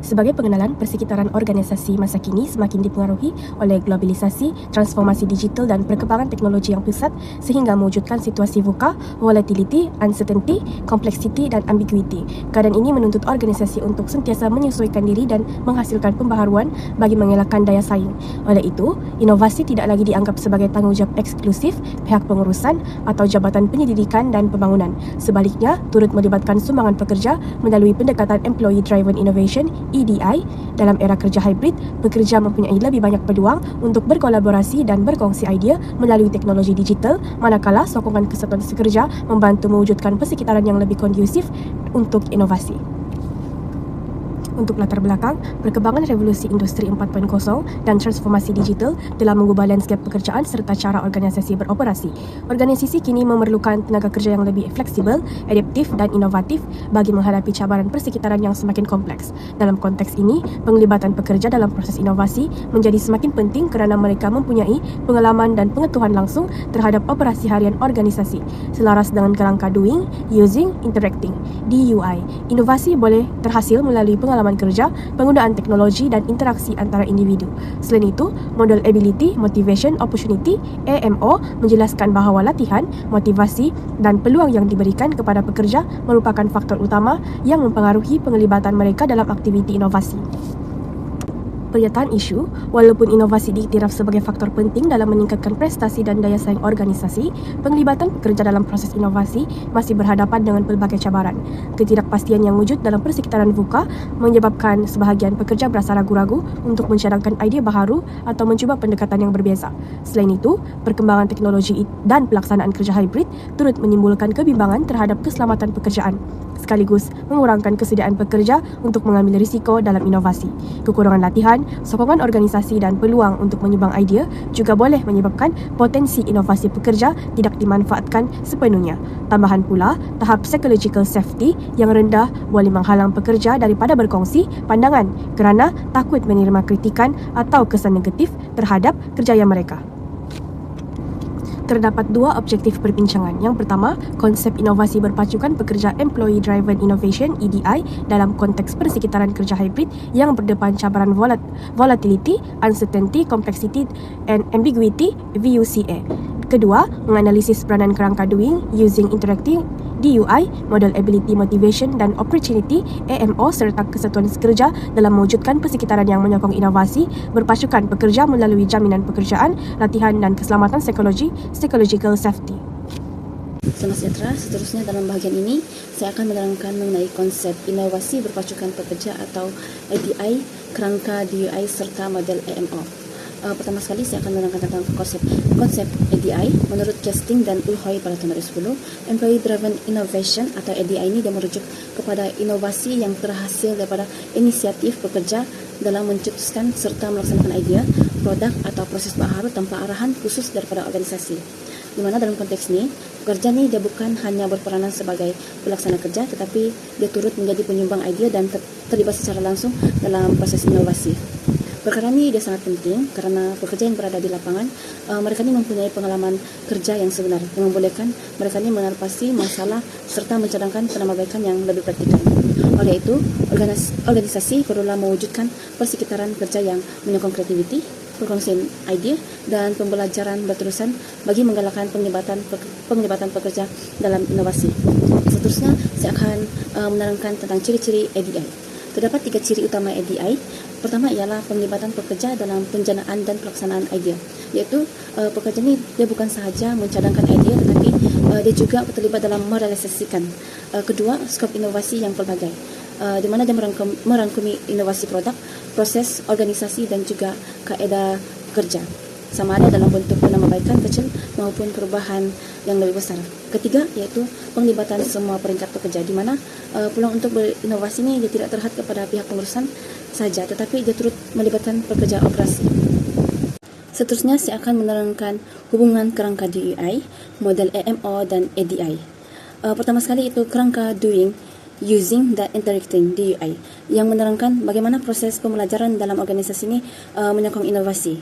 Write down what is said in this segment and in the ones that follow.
Sebagai pengenalan, persekitaran organisasi masa kini semakin dipengaruhi oleh globalisasi, transformasi digital dan perkembangan teknologi yang pesat sehingga mewujudkan situasi VUCA, volatility, uncertainty, complexity dan ambiguity. Keadaan ini menuntut organisasi untuk sentiasa menyesuaikan diri dan menghasilkan pembaharuan bagi mengelakkan daya saing. Oleh itu, inovasi tidak lagi dianggap sebagai tanggungjawab eksklusif pihak pengurusan atau Jabatan Penyelidikan dan Pembangunan. Sebaliknya, turut melibatkan sumbangan pekerja melalui pendekatan Employee Driven Innovation (EDI). Dalam era kerja hybrid, pekerja mempunyai lebih banyak peluang untuk berkolaborasi dan berkongsi idea melalui teknologi digital, manakala sokongan kesatuan sekerja membantu mewujudkan persekitaran yang lebih kondusif untuk inovasi. Untuk latar belakang, perkembangan revolusi industri 4.0 dan transformasi digital telah mengubah lanskap pekerjaan serta cara organisasi beroperasi. Organisasi kini memerlukan tenaga kerja yang lebih fleksibel, adaptif dan inovatif bagi menghadapi cabaran persekitaran yang semakin kompleks. Dalam konteks ini, penglibatan pekerja dalam proses inovasi menjadi semakin penting kerana mereka mempunyai pengalaman dan pengetahuan langsung terhadap operasi harian organisasi. Selaras dengan kerangka Doing, Using, Interacting (DUI), inovasi boleh terhasil melalui pengalaman kerja, penggunaan teknologi dan interaksi antara individu. Selain itu, model Ability, Motivation, Opportunity (AMO) menjelaskan bahawa latihan, motivasi dan peluang yang diberikan kepada pekerja merupakan faktor utama yang mempengaruhi penglibatan mereka dalam aktiviti inovasi. Pernyataan isu, walaupun inovasi diiktiraf sebagai faktor penting dalam meningkatkan prestasi dan daya saing organisasi, penglibatan pekerja dalam proses inovasi masih berhadapan dengan pelbagai cabaran. Ketidakpastian yang wujud dalam persekitaran VUCA menyebabkan sebahagian pekerja berasa ragu-ragu untuk mencadangkan idea baharu atau mencuba pendekatan yang berbeza. Selain itu, perkembangan teknologi dan pelaksanaan kerja hybrid turut menimbulkan kebimbangan terhadap keselamatan pekerjaan, sekaligus mengurangkan kesediaan pekerja untuk mengambil risiko dalam inovasi. Kekurangan latihan, sokongan organisasi dan peluang untuk menyumbang idea juga boleh menyebabkan potensi inovasi pekerja tidak dimanfaatkan sepenuhnya. Tambahan pula, tahap psychological safety yang rendah boleh menghalang pekerja daripada berkongsi pandangan kerana takut menerima kritikan atau kesan negatif terhadap kerjaya mereka. Terdapat dua objektif perbincangan. Yang pertama, konsep inovasi berpacukan pekerja Employee Driven Innovation (EDI) dalam konteks persekitaran kerja hybrid yang berdepan cabaran volatility, uncertainty, complexity and ambiguity (VUCA). Kedua, menganalisis peranan kerangka Doing, Using, Interacting (DUI), model Ability, Motivation dan Opportunity (AMO) serta kesatuan kerja dalam mewujudkan persekitaran yang menyokong inovasi berpacukan pekerja melalui jaminan pekerjaan, latihan dan keselamatan psychological safety. Selamat sejahtera. Seterusnya dalam bahagian ini, saya akan menerangkan mengenai konsep inovasi berpacukan pekerja atau EDI, kerangka DUI serta model AMO. Pertama sekali saya akan menerangkan tentang konsep EDI. Menurut Kesting dan Ulhoy pada tahun 2010, Employee Driven Innovation atau EDI ini dia merujuk kepada inovasi yang terhasil daripada inisiatif pekerja dalam mencetuskan serta melaksanakan idea, produk atau proses baharu tanpa arahan khusus daripada organisasi. Di mana dalam konteks ini, pekerja ni dia bukan hanya berperanan sebagai pelaksana kerja, tetapi dia turut menjadi penyumbang idea dan terlibat secara langsung dalam proses inovasi. Perkara ini dia sangat penting kerana pekerja yang berada di lapangan, mereka ni mempunyai pengalaman kerja yang sebenar yang membolehkan mereka ni mengatasi masalah serta mencadangkan penambahbaikan yang lebih praktikal. Oleh itu, organisasi perlulah mewujudkan persekitaran kerja yang menyokong kreativiti, perkongsian idea dan pembelajaran berterusan bagi menggalakkan penglibatan pekerja dalam inovasi. Seterusnya, saya akan menerangkan tentang ciri-ciri EDI. Terdapat 3 ciri utama EDI. Pertama ialah penglibatan pekerja dalam penjanaan dan pelaksanaan idea, iaitu pekerja ini dia bukan sahaja mencadangkan idea tetapi dia juga terlibat dalam merealisasikan. Kedua, skop inovasi yang pelbagai, di mana dia merangkumi inovasi produk, proses, organisasi dan juga kaedah kerja, sama ada dalam bentuk penambahbaikan kecil maupun perubahan yang lebih besar. Ketiga, iaitu penglibatan semua peringkat pekerja, di mana peluang untuk berinovasi ini dia tidak terhad kepada pihak pengurusan saja, tetapi dia turut melibatkan pekerja operasi. Seterusnya, saya akan menerangkan hubungan kerangka DUI, model AMO dan EDI. Pertama sekali itu kerangka Doing, Using dan Interacting DUI yang menerangkan bagaimana proses pembelajaran dalam organisasi ini menyokong inovasi.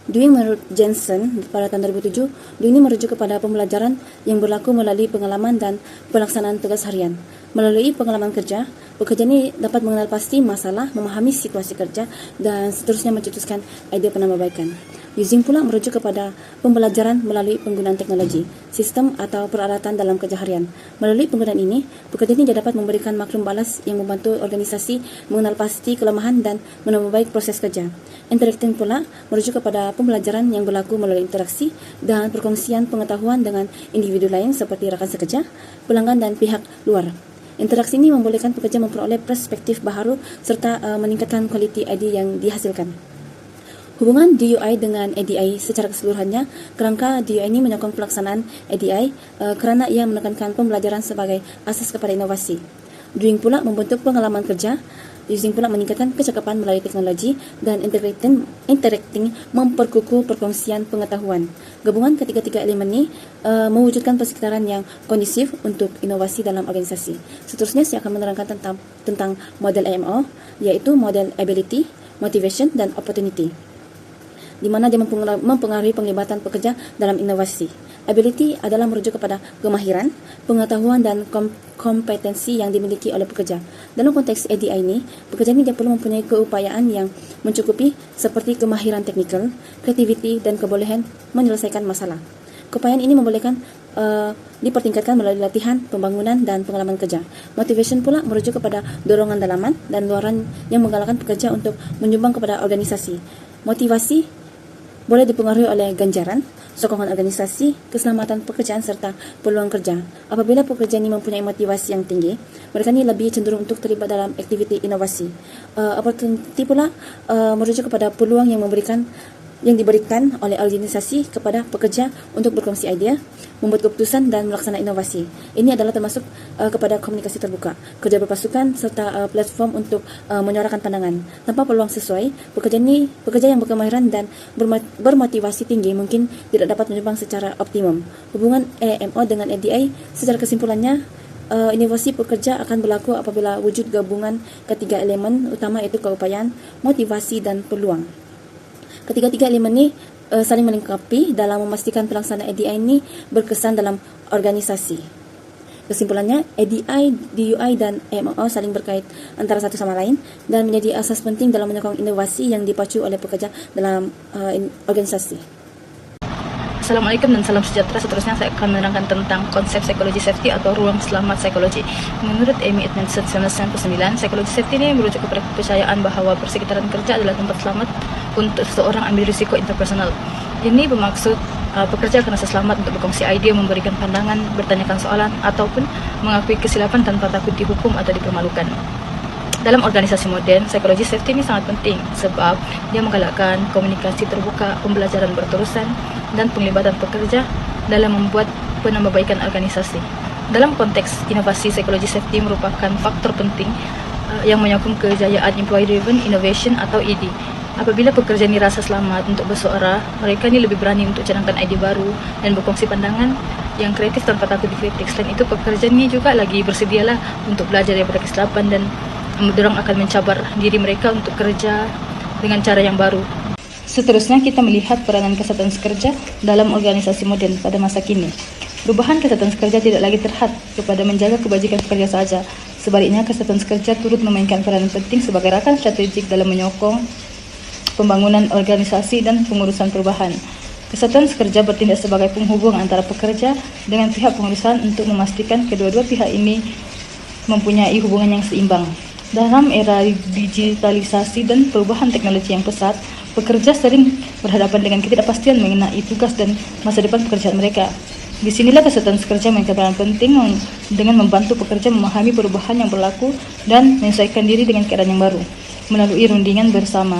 Dewey menurut Jensen pada tahun 2007, Dewey ini merujuk kepada pembelajaran yang berlaku melalui pengalaman dan pelaksanaan tugas harian. Melalui pengalaman kerja, pekerja ini dapat mengenal pasti masalah, memahami situasi kerja, dan seterusnya mencetuskan ide penambahbaikan. Using pula merujuk kepada pembelajaran melalui penggunaan teknologi, sistem atau peralatan dalam kerja harian. Melalui penggunaan ini, pekerja ini dapat memberikan maklum balas yang membantu organisasi mengenal pasti kelemahan dan menambah baik proses kerja. Interacting pula merujuk kepada pembelajaran yang berlaku melalui interaksi dan perkongsian pengetahuan dengan individu lain seperti rakan sekerja, pelanggan dan pihak luar. Interaksi ini membolehkan pekerja memperoleh perspektif baharu serta meningkatkan kualiti ide yang dihasilkan. Hubungan DUI dengan ADI secara keseluruhannya, kerangka DUI ini menyokong pelaksanaan ADI kerana ia menekankan pembelajaran sebagai asas kepada inovasi. Doing pula membentuk pengalaman kerja, using pula meningkatkan kecakapan melalui teknologi, dan interacting memperkukuh perkongsian pengetahuan. Gabungan ketiga-tiga elemen ini mewujudkan persekitaran yang kondusif untuk inovasi dalam organisasi. Seterusnya saya akan menerangkan tentang model AMO, iaitu model ability, motivation, dan opportunity, di mana dia mempengaruhi penglibatan pekerja dalam inovasi. Ability adalah merujuk kepada kemahiran, pengetahuan dan kompetensi yang dimiliki oleh pekerja. Dalam konteks ADI ini, pekerja ini dia perlu mempunyai keupayaan yang mencukupi seperti kemahiran teknikal, kreativiti dan kebolehan menyelesaikan masalah. Keupayaan ini membolehkan dipertingkatkan melalui latihan, pembangunan dan pengalaman kerja. Motivation pula merujuk kepada dorongan dalaman dan luaran yang menggalakkan pekerja untuk menyumbang kepada organisasi. Motivasi boleh dipengaruhi oleh ganjaran, sokongan organisasi, keselamatan pekerjaan serta peluang kerja. Apabila pekerja ini mempunyai motivasi yang tinggi, mereka ini lebih cenderung untuk terlibat dalam aktiviti inovasi. Opportunity pula merujuk kepada peluang yang diberikan oleh organisasi kepada pekerja untuk berkongsi idea, membuat keputusan dan melaksanakan inovasi. Ini adalah termasuk kepada komunikasi terbuka, kerja berpasukan serta platform untuk menyuarakan pandangan. Tanpa peluang sesuai, pekerja yang berkemahiran dan bermotivasi tinggi mungkin tidak dapat menyumbang secara optimum. Hubungan AMO dengan ADI secara kesimpulannya, inovasi pekerja akan berlaku apabila wujud gabungan ketiga elemen utama, iaitu keupayaan, motivasi dan peluang. Ketiga-tiga elemen ini saling melengkapi dalam memastikan pelaksanaan ADI ini berkesan dalam organisasi. Kesimpulannya, ADI, DUI dan AMO saling berkait antara satu sama lain dan menjadi asas penting dalam menyokong inovasi yang dipacu oleh pekerja dalam organisasi. Assalamualaikum dan salam sejahtera. Seterusnya saya akan menerangkan tentang konsep psikologi safety atau ruang selamat psikologi. Menurut Amy Edmondson 1999, psikologi safety ini merujuk kepada kepercayaan bahawa persekitaran kerja adalah tempat selamat untuk seseorang ambil risiko interpersonal. Ini bermaksud pekerja akan rasa selamat untuk berkongsi idea, memberikan pandangan, bertanyakan soalan ataupun mengakui kesilapan tanpa takut dihukum atau dipermalukan. Dalam organisasi moden, psikologi safety ini sangat penting sebab dia menggalakkan komunikasi terbuka, pembelajaran berterusan dan penglibatan pekerja dalam membuat penambahbaikan organisasi. Dalam konteks inovasi, psikologi safety merupakan faktor penting yang menyokong kejayaan employee driven innovation atau ED. Apabila pekerja ini rasa selamat untuk bersuara, mereka ini lebih berani untuk cadangkan ide baru dan berkongsi pandangan yang kreatif tanpa takut dikritik. Selain itu, pekerja ini juga lagi bersedialah untuk belajar daripada kesilapan dan mereka akan mencabar diri mereka untuk kerja dengan cara yang baru. Seterusnya kita melihat peranan kesehatan kerja dalam organisasi moden pada masa kini. Perubahan kesehatan kerja tidak lagi terhad kepada menjaga kebajikan pekerja saja. Sebaliknya, kesehatan kerja turut memainkan peranan penting sebagai rakan strategik dalam menyokong pembangunan organisasi dan pengurusan perubahan. Kesehatan kerja bertindak sebagai penghubung antara pekerja dengan pihak pengurusan untuk memastikan kedua-dua pihak ini mempunyai hubungan yang seimbang. Dalam era digitalisasi dan perubahan teknologi yang pesat, pekerja sering berhadapan dengan ketidakpastian mengenai tugas dan masa depan pekerjaan mereka. Di sinilah kesehatan kerja mainkan peran penting dengan membantu pekerja memahami perubahan yang berlaku dan menyesuaikan diri dengan keadaan yang baru. Melalui rundingan bersama,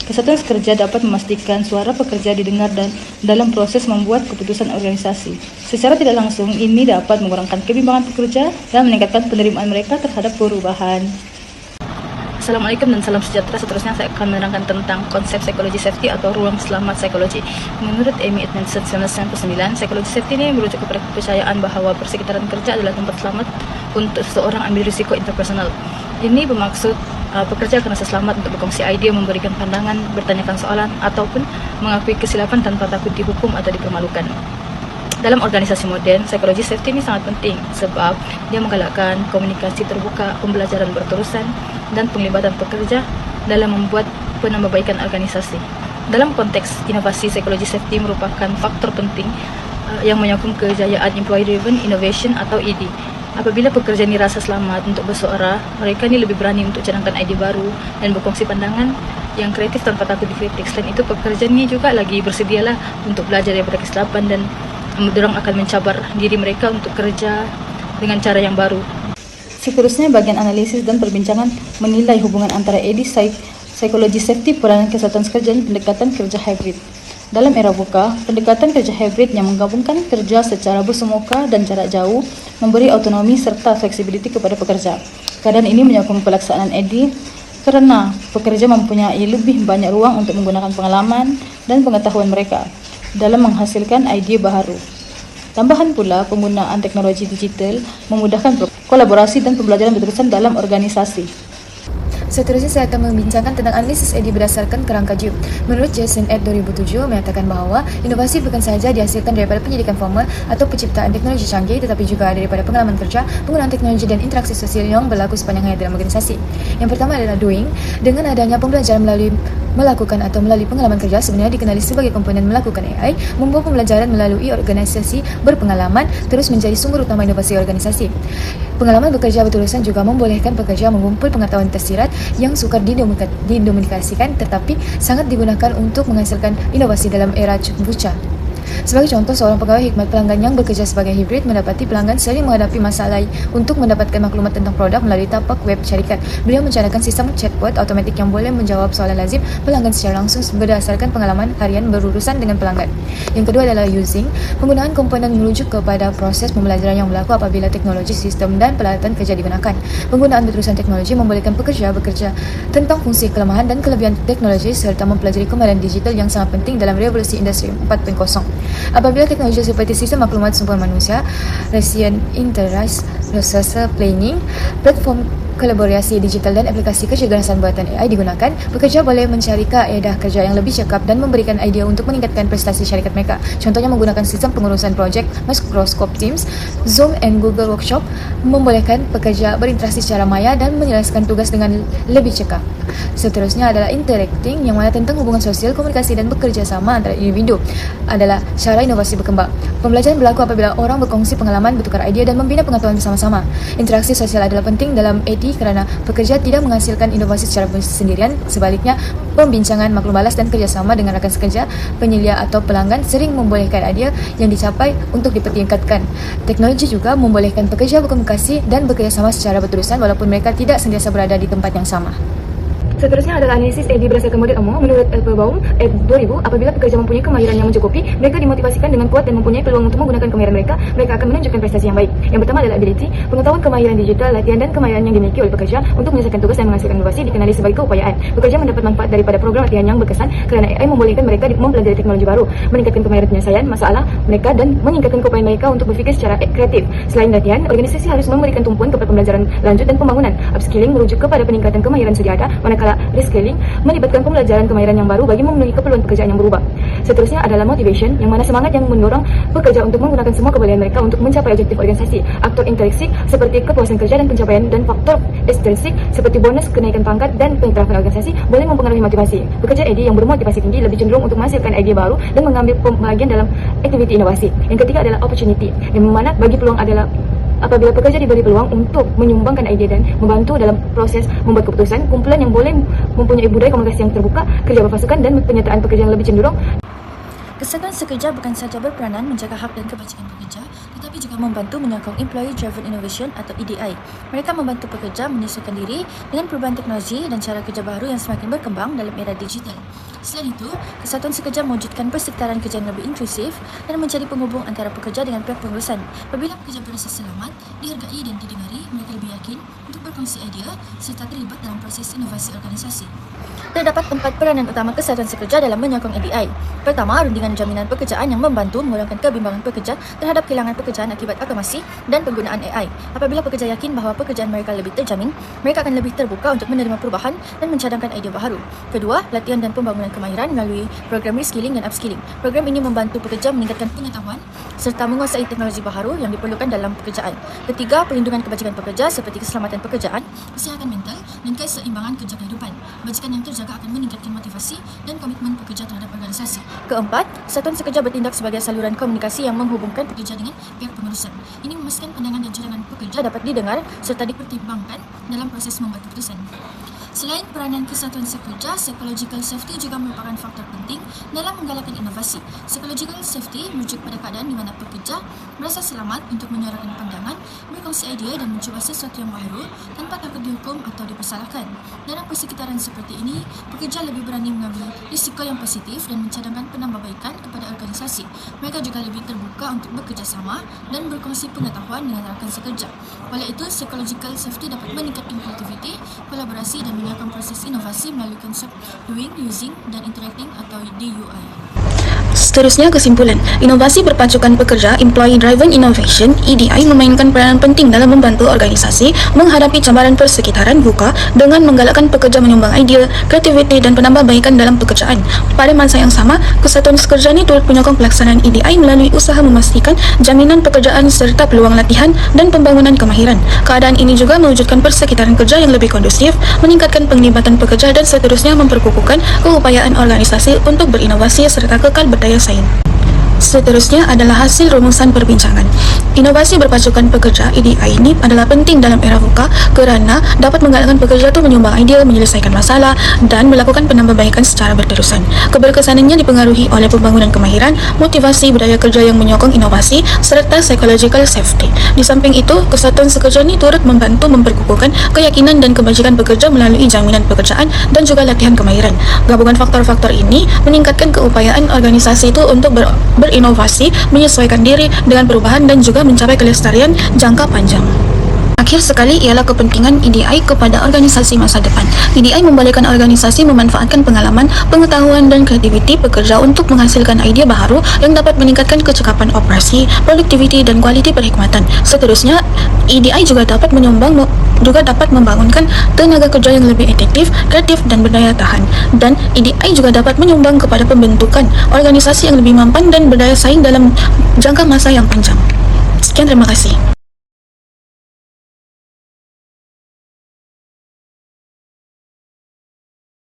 kesehatan kerja dapat memastikan suara pekerja didengar dan dalam proses membuat keputusan organisasi. Secara tidak langsung, ini dapat mengurangkan kebimbangan pekerja dan meningkatkan penerimaan mereka terhadap perubahan. Assalamualaikum dan salam sejahtera. Seterusnya saya akan menerangkan tentang konsep psikologi safety atau ruang selamat psikologi. Menurut Amy Edmondson 1999, psikologi safety ini merujuk kepada kepercayaan bahawa persekitaran kerja adalah tempat selamat untuk seseorang ambil risiko interpersonal. Ini bermaksud Pekerja akan rasa selamat untuk berkongsi idea, memberikan pandangan, bertanyakan soalan ataupun mengakui kesilapan tanpa takut dihukum atau dipermalukan. Dalam organisasi moden, psikologi safety ini sangat penting sebab dia menggalakkan komunikasi terbuka, pembelajaran berterusan dan penglibatan pekerja dalam membuat penambahbaikan organisasi. Dalam konteks inovasi, psikologi safety merupakan faktor penting yang menyokong kejayaan Employee Driven Innovation atau ED. Apabila pekerja ini rasa selamat untuk bersuara, mereka ini lebih berani untuk cadangkan ide baru dan berkongsi pandangan yang kreatif tanpa takut dikritik. Selain itu, pekerja ini juga lagi bersedialah untuk belajar daripada kesilapan dan mereka akan mencabar diri mereka untuk kerja dengan cara yang baru. Seterusnya, bagian analisis dan perbincangan menilai hubungan antara ED, psikologi safety, peranan kesehatan kerja dan pendekatan kerja hybrid. Dalam era VUCA, pendekatan kerja hybrid yang menggabungkan kerja secara bersemuka dan jarak jauh memberi autonomi serta fleksibiliti kepada pekerja. Keadaan ini menyokong pelaksanaan ED kerana pekerja mempunyai lebih banyak ruang untuk menggunakan pengalaman dan pengetahuan mereka dalam menghasilkan idea baharu. Tambahan pula, penggunaan teknologi digital memudahkan kolaborasi dan pembelajaran berterusan dalam organisasi. Seterusnya saya akan membincangkan tentang analisis ED berdasarkan kerangka Duke. Menurut Jason Ed 2007 menyatakan bahawa inovasi bukan sahaja dihasilkan daripada pendidikan formal atau penciptaan teknologi canggih, tetapi juga daripada pengalaman kerja, penggunaan teknologi dan interaksi sosial yang berlaku sepanjang hayat dalam organisasi. Yang pertama adalah doing. Dengan adanya pembelajaran melalui melakukan atau melalui pengalaman kerja sebenarnya dikenali sebagai komponen melakukan AI, membawa pembelajaran melalui organisasi berpengalaman terus menjadi sumber utama inovasi organisasi. Pengalaman bekerja berterusan juga membolehkan pekerja mengumpul pengetahuan tersirat yang sukar didominasikan tetapi sangat digunakan untuk menghasilkan inovasi dalam era VUCA. Sebagai contoh, seorang pegawai khidmat pelanggan yang bekerja sebagai hibrid mendapati pelanggan sering menghadapi masalah untuk mendapatkan maklumat tentang produk melalui tapak web syarikat. Beliau mencadangkan sistem chatbot automatik yang boleh menjawab soalan lazim pelanggan secara langsung berdasarkan pengalaman harian berurusan dengan pelanggan. Yang kedua adalah using. Penggunaan komponen merujuk kepada proses pembelajaran yang berlaku apabila teknologi, sistem dan peralatan kerja digunakan. Penggunaan berterusan teknologi membolehkan pekerja bekerja tentang fungsi, kelemahan dan kelebihan teknologi serta mempelajari kemahiran digital yang sangat penting dalam revolusi industri 4.0. Apabila teknologi seperti sistem maklumat sumber manusia, Resian Interest Processor Planning, platform kolaborasi digital dan aplikasi kecerdasan buatan AI digunakan, pekerja boleh mencari kaedah kerja yang lebih cekap dan memberikan idea untuk meningkatkan prestasi syarikat mereka. Contohnya menggunakan sistem pengurusan projek Microsoft Teams, Zoom and Google Workshop membolehkan pekerja berinteraksi secara maya dan menyelesaikan tugas dengan lebih cekap. Seterusnya adalah interacting, yang mana tentang hubungan sosial, komunikasi dan bekerja sama antara individu adalah cara inovasi berkembang. Pembelajaran berlaku apabila orang berkongsi pengalaman, bertukar idea dan membina pengetahuan bersama-sama. Interaksi sosial adalah penting dalam AD kerana pekerja tidak menghasilkan inovasi secara sendirian. Sebaliknya, pembincangan, maklum balas dan kerjasama dengan rakan sekerja, penyelia atau pelanggan sering membolehkan idea yang dicapai untuk dipertingkatkan. Teknologi juga membolehkan pekerja berkomunikasi dan bekerjasama secara berterusan walaupun mereka tidak sentiasa berada di tempat yang sama. Seterusnya adalah analisis ED berdasarkan model umum. Menurut Applebaum, 2000, apabila pekerja mempunyai kemahiran yang mencukupi, mereka dimotivasikan dengan kuat dan mempunyai peluang untuk menggunakan kemahiran mereka akan menunjukkan prestasi yang baik. Yang pertama adalah ability, pengetahuan kemahiran digital, latihan dan kemahiran yang dimiliki oleh pekerja untuk menyelesaikan tugas dan menghasilkan inovasi dikenali sebagai keupayaan. Pekerja mendapat manfaat daripada program latihan yang berkesan kerana AI membolehkan mereka mempelajari teknologi baru, meningkatkan kemahiran penyelesaian masalah mereka dan meningkatkan keupayaan mereka untuk berfikir secara kreatif. Selain latihan, organisasi harus memberikan tumpuan kepada pembelajaran lanjut dan pembangunan. Upskilling merujuk kepada peningkatan kemahiran sedia ada, manakala reskilling melibatkan pembelajaran kemahiran yang baru bagi memenuhi keperluan pekerjaan yang berubah. Seterusnya adalah motivation, yang mana semangat yang mendorong pekerja untuk menggunakan semua kebolehan mereka untuk mencapai objektif organisasi. Aktor intrinsik seperti kepuasan kerja dan pencapaian, dan faktor ekstrinsik seperti bonus, kenaikan pangkat dan pengiktirafan organisasi boleh mempengaruhi motivasi. Pekerja ED yang bermotivasi tinggi lebih cenderung untuk menghasilkan idea baru dan mengambil bahagian dalam aktiviti inovasi. Yang ketiga adalah opportunity, yang mana bagi peluang adalah apabila pekerja diberi peluang untuk menyumbangkan idea dan membantu dalam proses membuat keputusan. Kumpulan yang boleh mempunyai budaya komunikasi yang terbuka, kerja berpasukan dan penyertaan pekerja yang lebih cenderung. Kesatuan sekerja bukan sahaja berperanan menjaga hak dan kebajikan pekerja, tetapi juga membantu menyokong Employee Driven Innovation atau EDI. Mereka membantu pekerja menyesuaikan diri dengan perubahan teknologi dan cara kerja baru yang semakin berkembang dalam era digital. Selain itu, kesatuan sekerja mewujudkan persekitaran kerja yang lebih inklusif dan menjadi penghubung antara pekerja dengan pihak pengurusan. Apabila pekerja berasa selamat, dihargai dan didengari, mereka lebih yakin untuk berkomunikasi berkongsi idea serta terlibat dalam proses inovasi organisasi. Terdapat 4 peranan utama kesatuan sekerja dalam menyokong EDI. Pertama, rundingan jaminan pekerjaan yang membantu mengurangkan kebimbangan pekerja terhadap kehilangan pekerjaan akibat automasi dan penggunaan AI. Apabila pekerja yakin bahawa pekerjaan mereka lebih terjamin, mereka akan lebih terbuka untuk menerima perubahan dan mencadangkan idea baharu. Kedua, latihan dan pembangunan kemahiran melalui program reskilling dan upskilling. Program ini membantu pekerja meningkatkan pengetahuan serta menguasai teknologi baharu yang diperlukan dalam pekerjaan. Ketiga, perlindungan kebajikan pekerja seperti keselamatan pekerjaan, Kesihatan mental dan keseimbangan kerja kehidupan. Bajikan yang terjaga akan meningkatkan motivasi dan komitmen pekerja terhadap organisasi. Keempat, satuan sekerja bertindak sebagai saluran komunikasi yang menghubungkan Pekerja dengan pihak pengurusan. Ini memastikan pandangan dan cadangan pekerja dapat didengar serta dipertimbangkan dalam proses membuat keputusan. Selain peranan kesatuan sekerja, psychological safety juga merupakan faktor penting dalam menggalakkan inovasi. Psychological safety merujuk pada keadaan di mana pekerja merasa selamat untuk menyuarakan pandangan, berkongsi idea dan mencuba sesuatu yang baru tanpa takut dihukum atau dipersalahkan. Dalam persekitaran seperti ini, pekerja lebih berani mengambil risiko yang positif dan mencadangkan penambahbaikan kepada organisasi. Mereka juga lebih terbuka untuk bekerjasama dan berkongsi pengetahuan dengan rakan sekerja. Oleh itu, psychological safety dapat meningkatkan produktiviti, kolaborasi dan menyokong proses inovasi melalui konsep doing, using, dan interacting atau DUI. Seterusnya, kesimpulan. Inovasi berpacukan pekerja (Employee Driven Innovation) (EDI) memainkan peranan penting dalam membantu organisasi menghadapi cabaran persekitaran VUCA dengan menggalakkan pekerja menyumbang idea, kreativiti dan penambahbaikan dalam pekerjaan. Pada masa yang sama, kesatuan sekerja ini turut menyokong pelaksanaan EDI melalui usaha memastikan jaminan pekerjaan serta peluang latihan dan pembangunan kemahiran. Keadaan ini juga mewujudkan persekitaran kerja yang lebih kondusif, meningkatkan penglibatan pekerja dan seterusnya memperkukuhkan keupayaan organisasi untuk berinovasi serta kekal berdaya saing. Seterusnya adalah hasil rumusan perbincangan. Inovasi berpacukan pekerja (EDI) ini adalah penting dalam era VUCA kerana dapat menggalakkan pekerja itu menyumbang idea, menyelesaikan masalah dan melakukan penambahbaikan secara berterusan. Keberkesanannya dipengaruhi oleh pembangunan kemahiran, motivasi budaya kerja yang menyokong inovasi serta psychological safety. Di samping itu, kesatuan sekerja ini turut membantu memperkukuhkan keyakinan dan kebajikan pekerja melalui jaminan pekerjaan dan juga latihan kemahiran. Gabungan faktor-faktor ini meningkatkan keupayaan organisasi itu untuk berinovasi, menyesuaikan diri dengan perubahan dan juga mencapai kelestarian jangka panjang. Akhir sekali ialah kepentingan EDI kepada organisasi masa depan. EDI membolehkan organisasi memanfaatkan pengalaman, pengetahuan dan kreativiti pekerja untuk menghasilkan idea baharu yang dapat meningkatkan kecekapan operasi, produktiviti dan kualiti perkhidmatan. Seterusnya, EDI juga dapat membangunkan tenaga kerja yang lebih efektif, kreatif dan berdaya tahan. Dan EDI juga dapat menyumbang kepada pembentukan organisasi yang lebih mampan dan berdaya saing dalam jangka masa yang panjang. Sekian, terima kasih.